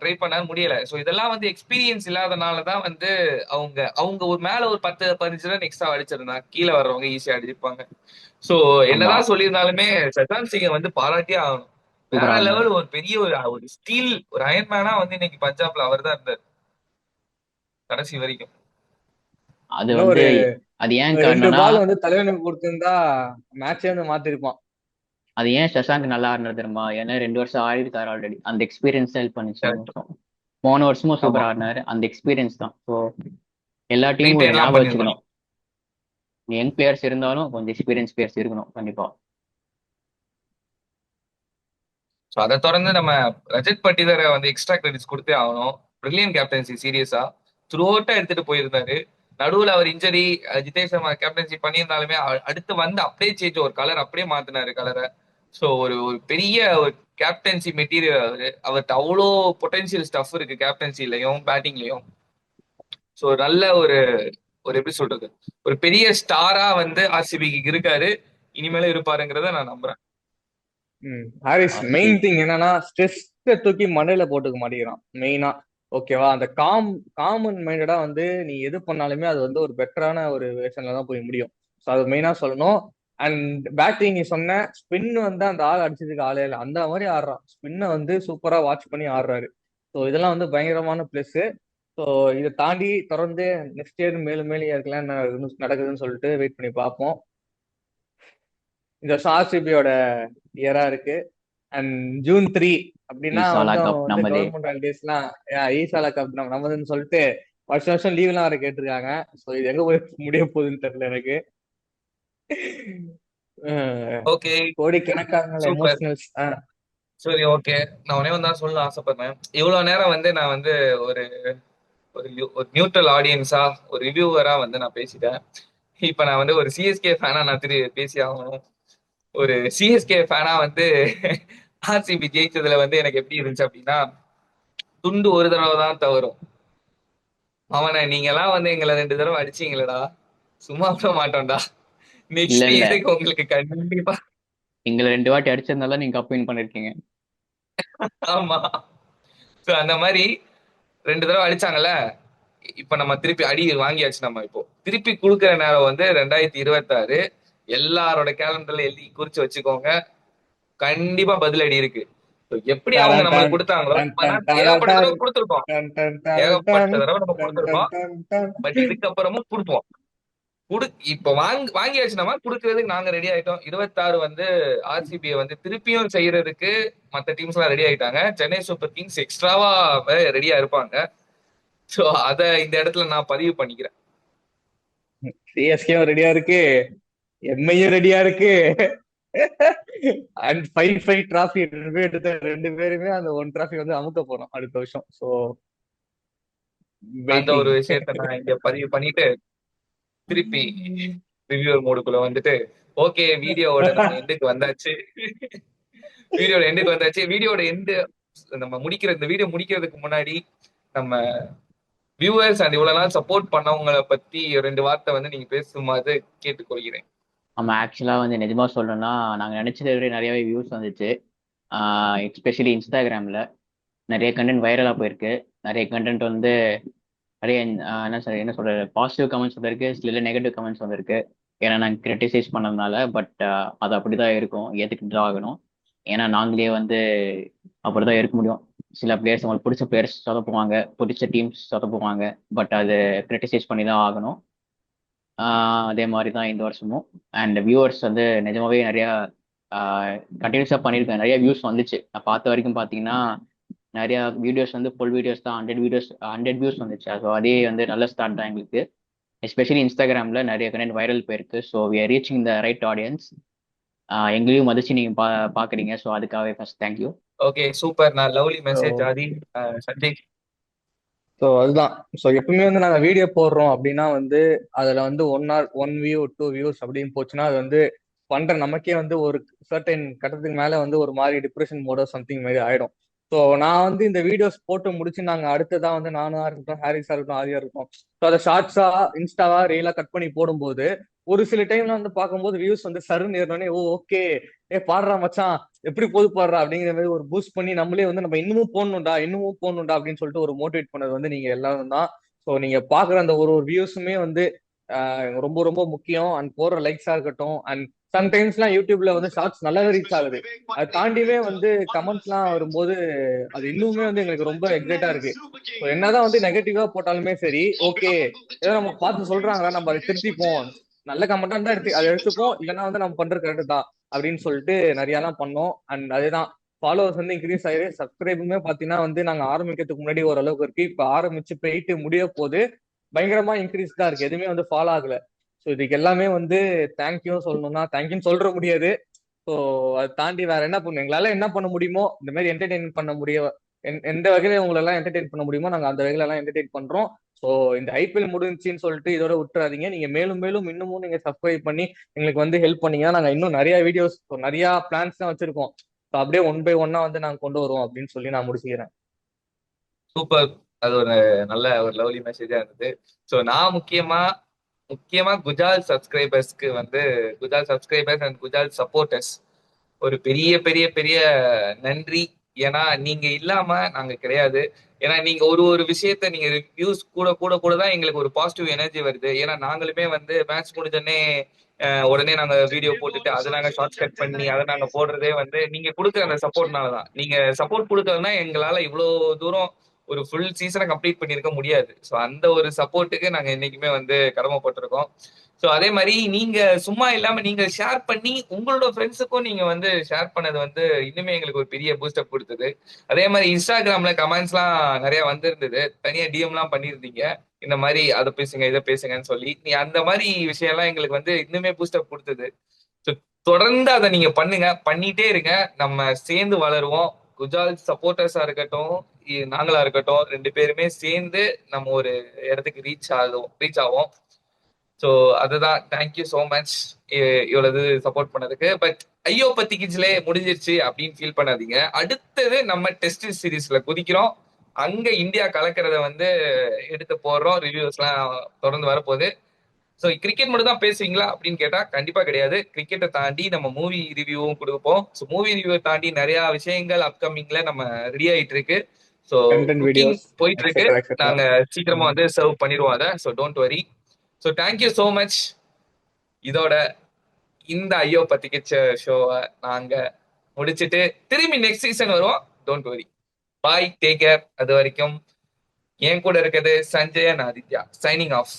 ட்ரை பண்ண முடியல. சோ இதெல்லாம் வந்து எக்ஸ்பீரியன்ஸ் இல்லாதனாலதான் வந்து அவங்க அவங்க ஒரு மேல ஒரு 10-15 ரன் எக்ஸ்ட்ரா அடிச்சிருந்தாங்க, கீழே வர்றவங்க ஈஸியா அடிப்பாங்க. சோ ஆமா என்னதான் சொல்லியிருந்தாலுமே சசாந்த் சிங்கை வந்து பாராட்டியே ஆகணும். வேற சூப்பரா இருந்தாரு. லெவல், ஒரு பெரிய ஒரு ஸ்டீல், ஒரு அயன்மேனா வந்து இன்னைக்கு பஞ்சாப்ல அவர் தான் இருந்தார் கடைசி வரைக்கும். அது இன்னும் வந்து ஒரு அது ஏன் ரெண்டு காரணம்னா, பால் வந்து தலைவனுக்கு கொடுத்திருந்தா மேட்சே வந்து மாத்திருப்பான். அது ஏன் சசாங்க் நல்லா ஆடினது தெரியுமா? ஏன்னா 2 வருஷம் ஆடி இருக்காரு ஆல்ரெடி. அந்த எக்ஸ்பீரியன்ஸ் ஹெல்ப் பண்ணுச்சு இந்த Correct. வருஷம். போன வருஷமும் ஆமா, சூப்பரா ஆடினாரு, அந்த எக்ஸ்பீரியன்ஸ் தான். ஸோ எல்லா டீமும் இதை மெயின்டைன்லாம் ஞாபகம் பண்ணிருந்தாங்க. வச்சுக்கணும். யங் பிளேயர்ஸ் இருந்தாலும் கொஞ்சம் எக்ஸ்பீரியன்ஸ் பிளேயர்ஸ் இருக்கணும் கண்டிப்பா. ஸோ அதை தொடர்ந்து நம்ம ரஜத் பட்டிதாரை வந்து எக்ஸ்ட்ரா கிரெடிட்ஸ் கொடுத்தே ஆகணும். பிரில்லியன் கேப்டன்சி சீரியஸா த்ரூ அவுட்டா எடுத்துட்டு போயிருந்தாரு. நடுவுல அவர் இன்ஜரி, ஜிதேஷ் சர்மா கேப்டன்சி பண்ணியிருந்தாலுமே அடுத்து வந்து அப்படியே சேஞ்ச், ஒரு கலர் அப்படியே மாத்தினாரு கலரை. ஸோ ஒரு ஒரு பெரிய ஒரு கேப்டன்சி மெட்டீரியல் அவரு. அவர்கிட்ட அவ்வளோ பொட்டன்சியல் ஸ்டஃப் இருக்கு கேப்டன்சிலையும் பேட்டிங்லயும். ஸோ நல்ல ஒரு ஒரு எப்படி சொல்றது, ஒரு பெரிய ஸ்டாரா வந்து ஆர்சிபிக்கு இருக்காரு, இனிமேலும் இருப்பாருங்கிறத நான் நம்புறேன். ஹாரிஸ் ஆர்சி மெயின் திங் என்னன்னா ஸ்ட்ரெஸ் தூக்கி மண்டையில போட்டுக்க மாட்டேங்கிறான் மெயினா. ஓகேவா, அந்த காமன் மைண்டடா வந்து நீ எது பண்ணாலுமே அது வந்து ஒரு பெட்டரான ஒரு வேஷன்ல தான் போய் முடியும். ஸோ அது மெயினா சொல்லணும். அண்ட் பேட்டிங் நீ சொன்ன ஸ்பின் வந்து அந்த ஆள் அடிச்சதுக்கு ஆளே இல்லை, அந்த மாதிரி ஆடுறான். ஸ்பின்னை வந்து சூப்பரா வாட்ச் பண்ணி ஆடுறாரு. ஸோ இதெல்லாம் வந்து பயங்கரமான பிளஸ். ஸோ இதை தாண்டி தொடர்ந்து நெக்ஸ்ட் இயர் மேலும் மேலும் இருக்கலாம் என்ன நடக்குதுன்னு சொல்லிட்டு வெயிட் பண்ணி பார்ப்போம். இந்த ஆர்சிபியோட இயரா இருக்கு. அண்ட் June 3 அப்படின்னா ஈசாலா வந்து கப் அவங்க வந்து நமதே. கவர்மெண்ட் ஹாலிடேஸ்லாம் ஈசாலா கப் நம்மதுன்னு சொல்லிட்டு வருஷம் வருஷம் லீவ்லாம் வர கேட்டிருக்காங்க. ஸோ இது எங்க போய் முடிய போகுதுன்னு தெரியல எனக்கு. ஓகே, கோடிக்கணக்கான சூப்பர். எமோஷனல்ஸ். சரி, ஓகே. நான் ஒன்னே ஒன்று தான் சொல்ல ஆசைப்படுறேன். இவ்வளவு நேரம் வந்து நான் வந்து ஒரு ஒரு நியூட்ரல் ஆடியன்ஸா, ஒரு ரிவ்யூவரா வந்து நான் பேசிட்டேன். இப்ப நான் வந்து ஒரு சிஎஸ்கே ஃபேனா நான் பேசி ஆகணும். ஒரு சிஎஸ்கே ஃபேனா வந்து ஆர்சிபி ஜெயிச்சதுல வந்து எனக்கு எப்படி இருந்துச்சு அப்படின்னா, துண்டு ஒரு தடவை தான் தவறும். அவனை நீங்க எல்லாம் வந்து எங்களை 2 தடவை அடிச்சீங்களடா, சும்மா விட மாட்டோம்டா. இல்ல நெக்ஸ்ட் இல்ல, இயருக்கு உங்களுக்கு கண்டிப்பா. எங்களை 2 வாட்டி அடிச்சதுனால நீங்க கப் வின் பண்ணிருக்கீங்க. ஆமா. சோ அந்த மாதிரி 2 தடவை அடிச்சாங்கல்ல. இப்ப நம்ம திருப்பி அடி வாங்கியாச்சு. நம்ம இப்போ திருப்பி குடுக்குற நேரம் வந்து 2026. எல்லாரோட கேலண்டர்ல எழுதி குறிச்சு வச்சுக்கோங்க. கண்டிப்பா பதில் அடி இருக்கு. So, எப்படி அவங்க டன் நம்மளுக்கு டன் கொடுத்தாங்களோ, டன் டன் ஏகப்பட்ட டன் தடவை கொடுத்துருக்கோம். டன் டன் டன் ஏகப்பட்ட டன் தடவை நம்ம டன் டன் கொடுத்துருக்கோம். Done done. பட் இதுக்கப்புறமும் கொடுப்போம். இப்ப வாங்கியாச்சு. நம்ம குடுக்கறதுக்கு நாங்க ரெடி ஆயிட்டோம். 26 வந்து ஆர்சிபியை வந்து திருப்பியும் செய்யறதுக்கு மத்த டீம்ஸ் எல்லாம் ரெடி ஆயிட்டாங்க. சென்னை சூப்பர் கிங்ஸ் எக்ஸ்ட்ராவா ரெடியா இருப்பாங்க. சோ அத இந்த இடத்துல நான் பதிவு பண்ணிக்கிறேன். சிஎஸ்கேவும் ரெடியா இருக்கு, எம்ஐயும் ரெடியா இருக்கு. அண்ட் ஃபைவ் ஃபைவ் டிராஃபி எடுத்த 2 பேருமே அந்த ஒன் டிராஃபி வந்து அமுக்க போறோம் அடுத்த வருஷம். ஸோ அந்த ஒரு வெயிட்டிங். விஷயத்த நான் இங்க பதிவு பண்ணிட்டு திருப்பி ரிவ்யூவர் மோடுக்குள்ள வந்துட்டு, ஓகே வீடியோவோட நம்ம எண்டுக்கு வந்தாச்சு. வீடியோட எண்டுக்கு வந்தாச்சு. வீடியோட எண்டு நம்ம இந்த வீடியோ முடிக்கிறதுக்கு முன்னாடி நம்ம வியூவர்ஸ் அண்ட் இவ்வளவு நாள் சப்போர்ட் பண்ணவங்களை பத்தி 2 வார்த்தை வந்து நீங்க பேசுமாறு கேட்டுக்கொள்கிறேன். நம்ம ஆக்சுவலா வந்து நிஜமா சொல்லணும்னா, நாங்க நினைச்சதை விட நிறையவே வியூஸ் வந்துச்சு. எஸ்பெஷலி இன்ஸ்டாகிராம்ல நிறைய கண்டென்ட் வைரலா போயிருக்கு. நிறைய கண்டென்ட் வந்து நிறைய என்ன சொல்றது, பாசிட்டிவ் கமெண்ட்ஸ் வந்திருக்கு, சில நெகட்டிவ் கமெண்ட்ஸ் வந்திருக்கு. ஏன்னா நாங்கள் கிரிட்டிசைஸ் பண்ணதுனால. பட் அது அப்படிதான் இருக்கும், ஏற்றுக்கிட்டு தான் ஆகணும். ஏன்னா நாங்களே வந்து அப்படிதான் இருக்க முடியும். சில பிளேயர்ஸ், அவங்களுக்கு பிடிச்ச பிளேயர்ஸ் சொதப்புவாங்க, பிடிச்ச டீம்ஸ் சொதப்புவாங்க. பட் அது கிரிட்டிசைஸ் பண்ணி தான் ஆகணும். அதே மாதிரி தான் இந்த வருஷமும். அண்ட் வியூவர்ஸ் வந்து நிஜமாவே நிறையா கண்டினியூஸாக பண்ணியிருக்கேன். நிறைய வியூஸ் வந்துச்சு. நான் பார்த்த வரைக்கும் பார்த்தீங்கன்னா நிறைய வீடியோஸ் வந்து ஃபுல் வீடியோஸ் தான் 100 வியூஸ் வந்துச்சு. ஸோ அதே வந்து நல்ல ஸ்டார்ட் தான் எங்களுக்கு. எஸ்பெஷலி இன்ஸ்டாகிராமில் நிறைய கண்டென்ட் வைரல் போயிருக்கு. So we are reaching the right audience. எங்களையும் மதிச்சு நீங்கள் பார்க்குறீங்க. ஸோ அதுக்காகவே ஃபர்ஸ்ட் தேங்க்யூ. Okay super. நான் lovely so message Aadhi. Sanjay. So அதுதான். ஸோ எப்பவுமே வந்து நாங்கள் வீடியோ போடுறோம் அப்படின்னா வந்து அதில் வந்து 1 வியூ 2 வியூஸ் அப்படின்னு போச்சுன்னா அது வந்து பண்ற நமக்கே வந்து ஒரு சர்டன் கட்டத்துக்கு மேல வந்து ஒரு மாதிரி டிப்ரெஷன் மோடோ சம்திங் மாதிரி ஆயிடும். ஸோ நான் வந்து இந்த வீடியோஸ் போட்டு முடிச்சு நாங்க அடுத்ததான் வந்து நானா இருக்கட்டும், ஹாரிஸா இருக்கட்டும், ஆதியா இருக்கட்டும், ஸோ அதை ஷார்ட்ஸா இன்ஸ்டாவா ரீலா கட் பண்ணி போடும்போது ஒரு சில டைம்ல வந்து பார்க்கும்போது வியூஸ் வந்து சருன்னு ஏறினோடனே ஓ ஓகே, பாடுறா மச்சான், எப்படி போது பாடுறா அப்படிங்கிற மாதிரி ஒரு பூஸ்ட் பண்ணி நம்மளே வந்து நம்ம இன்னமும் போடணும்டா அப்படின்னு சொல்லிட்டு ஒரு மோட்டிவேட் பண்ணது வந்து நீங்க எல்லாரும் தான். ஸோ நீங்க பாக்குற அந்த ஒரு ஒரு வியூஸுமே வந்து ரொம்ப ரொம்ப முக்கியம். அண்ட் போடுற லைக்ஸா இருக்கட்டும், அண்ட் சம்டைம்ஸ்லாம் யூடியூப்ல வந்து ஷார்ட்ஸ் நல்லாவே ரீச் ஆகுது. அதை தாண்டிவே வந்து கமெண்ட்ஸ்லாம் வரும்போது அது இன்னுமே வந்து எங்களுக்கு ரொம்ப எக்ஸைட்டா இருக்கு. ஸோ என்னதான் வந்து நெகட்டிவா போட்டாலுமே சரி, ஓகே ஏதோ நம்ம பார்த்து சொல்றாங்களா, நம்ம அதை திருத்திப்போம், நல்ல கமெண்டா இருந்தா அதை எடுத்துப்போம், இல்லைன்னா வந்து நம்ம பண்றது கரெக்ட் தான் அப்படின்னு சொல்லிட்டு நிறையலாம் பண்ணோம். அண்ட் அதேதான், ஃபாலோவர்ஸ் வந்து இன்க்ரீஸ் ஆயிரு. சப்ஸ்கிரைபுமே பாத்தீங்கன்னா வந்து நாங்க ஆரம்பிக்கிறதுக்கு முன்னாடி ஓரளவுக்கு இருக்கு, இப்ப ஆரம்பிச்சு போயிட்டு முடிய போது பயங்கரமா இன்க்ரீஸ் தான் இருக்கு, எதுவுமே வந்து ஃபாலோ ஆகல. ஸோ இதுக்கு எல்லாமே வந்து தேங்க்யூ சொல்லணும்னா தேங்க்யூன்னு சொல்ற முடியாது. ஸோ அதை தாண்டி வேற என்ன பண்ணும், எங்களால என்ன பண்ண முடியுமோ இந்த மாதிரி என்டர்டெயின் பண்ண முடியும், எந்த வகையில உங்களை எல்லாம் என்டர்டெயின் பண்ண முடியுமோ நாங்க அந்த வகையில எல்லாம் என்டர்டெயின் பண்றோம். ஸோ இந்த ஐபிஎல் முடிஞ்சுன்னு சொல்லிட்டு இதோட விட்டுறாதீங்க. நீங்க மேலும் மேலும் இன்னமும் நீங்க சப்ஸ்கிரைப் பண்ணி எங்களுக்கு வந்து ஹெல்ப் பண்ணீங்கன்னா நாங்க இன்னும் நிறைய வீடியோஸ், நிறைய பிளான்ஸ் தான் வச்சிருக்கோம். ஸோ அப்படியே ஒன் பை ஒன்னா வந்து நாங்க கொண்டு வருவோம் அப்படின்னு சொல்லி நான் முடிச்சுக்கிறேன். சூப்பர். அது ஒரு நல்ல ஒரு லவ்லி மெசேஜா இருந்தது. சோ நான் முக்கியமா முக்கியமா குஜால் சப்ஸ்கிரைபர்ஸ்க்கு வந்து, குஜால் சப்ஸ்கிரைபர்ஸ் அண்ட் குஜால் சப்போர்ட்டர்ஸ் ஒரு பெரிய பெரிய பெரிய நன்றி. ஏன்னா நீங்க இல்லாம நாங்க கிடையாது. ஏன்னா நீங்க ஒரு ஒரு விஷயத்த நீங்க ரிவ்யூஸ் கூட கூட கூட தான் எங்களுக்கு ஒரு பாசிட்டிவ் எனர்ஜி வருது. ஏன்னா நாங்களுமே வந்து மேட்ச் முடிஞ்சோடனே உடனே நாங்க வீடியோ போட்டுட்டு அதை நாங்க ஷார்ட்ஸ் கட் பண்ணி அதை நாங்க போடுறதே வந்து நீங்க கொடுக்குற அந்த சப்போர்ட்னால தான். நீங்க சப்போர்ட் கொடுக்கறதுனா எங்களால இவ்வளவு தூரம் ஒரு ஃபுல் சீசனை கம்ப்ளீட் பண்ணியிருக்க முடியாது. ஸோ அந்த ஒரு சப்போர்ட்டுக்கு நாங்க என்னைக்குமே வந்து கடமைப்பட்டிருக்கோம். ஸோ அதே மாதிரி நீங்க சும்மா இல்லாம நீங்க ஷேர் பண்ணி உங்களோட ஃப்ரெண்ட்ஸுக்கும் நீங்க வந்து ஷேர் பண்ணது வந்து இன்னுமே எங்களுக்கு ஒரு பெரிய பூஸ்டப் கொடுத்தது. அதே மாதிரி இன்ஸ்டாகிராம்ல கமெண்ட்ஸ்லாம் நிறைய வந்திருந்தது. தனியா டிஎம்லாம் பண்ணியிருந்தீங்க. இந்த மாதிரி அதை பேசுங்க இதை பேசுங்கன்னு சொல்லி நீ அந்த மாதிரி விஷயம்லாம் எங்களுக்கு வந்து இன்னுமே பூஸ்டப் கொடுத்தது. ஸோ தொடர்ந்து அதை நீங்க பண்ணுங்க, பண்ணிட்டே இருங்க. நம்ம சேர்ந்து வளருவோம். குஜால் சப்போர்ட்டர்ஸா இருக்கட்டும், நாங்களா இருக்கட்டும், 2 பேருமே சேர்ந்து நம்ம ஒரு இடத்துக்கு ரீச் ஆகும். ஸோ அதுதான். தேங்க்யூ ஸோ மச் இவ்வளவு சப்போர்ட் பண்ணதுக்கு. பட் ஐயோ பத்தி கிச்சிலே முடிஞ்சிருச்சு அப்படின்னு ஃபீல் பண்ணாதீங்க. அடுத்தது நம்ம டெஸ்ட் சீரீஸ்ல குதிக்கிறோம். அங்க இந்தியா கலக்கிறத வந்து எடுத்து போடுறோம். ரிவ்யூஸ் எல்லாம் தொடர்ந்து வரப்போகுது. ஸோ கிரிக்கெட் மட்டும் தான் பேசுவீங்களா அப்படின்னு கேட்டா கண்டிப்பா கிடையாது. கிரிக்கெட்டை தாண்டி நம்ம மூவி ரிவ்யூவும் கொடுப்போம். ஸோ மூவி ரிவ்யூவை தாண்டி நிறைய விஷயங்கள் அப்கமிங்ல நம்ம ரெடி ஆயிட்டு இருக்கு. ஸோ கண்டென்ட் குக்கிங் வீடியோஸ் போயிட்டு இருக்கு. Etcetera etcetera. நாங்க சீக்கிரமா வந்து சர்வ் பண்ணிடுவோம் அதை. So don't worry. So thank you so much. இதோட இந்த ஐயோ பத்திக்கு ஷோவை நாங்க முடிச்சிட்டு திரும்பி நெக்ஸ்ட் சீசன் வருவோம். Don't worry. Bye, take care. அது வரைக்கும் என் கூட இருக்கிறது Sanjay and Aditya. Signing off.